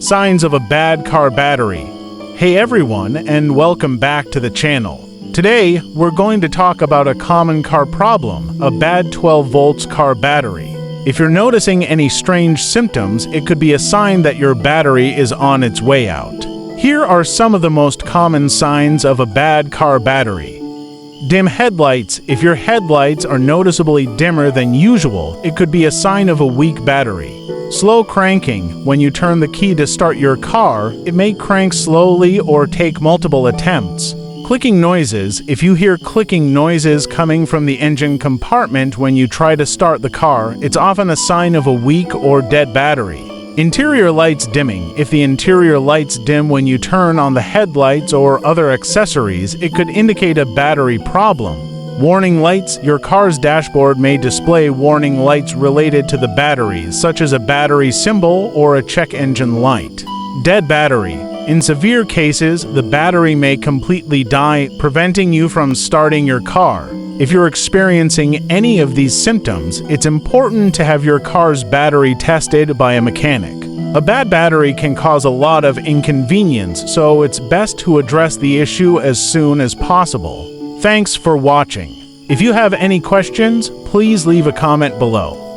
Signs of a bad car battery. Hey everyone, and welcome back to the channel. Today, we're going to talk about a common car problem, a bad 12 volts car battery. If you're noticing any strange symptoms, it could be a sign that your battery is on its way out. Here are some of the most common signs of a bad car battery. Dim headlights. If your headlights are noticeably dimmer than usual, it could be a sign of a weak battery. Slow cranking. When you turn the key to start your car, it may crank slowly or take multiple attempts. Clicking noises. If you hear clicking noises coming from the engine compartment when you try to start the car, it's often a sign of a weak or dead battery. Interior lights dimming. If the interior lights dim when you turn on the headlights or other accessories, it could indicate a battery problem. Warning lights. Your car's dashboard may display warning lights related to the batteries, such as a battery symbol or a check engine light. Dead battery. In severe cases, the battery may completely die, preventing you from starting your car. If you're experiencing any of these symptoms, it's important to have your car's battery tested by a mechanic. A bad battery can cause a lot of inconvenience, so it's best to address the issue as soon as possible. Thanks for watching. If you have any questions, please leave a comment below.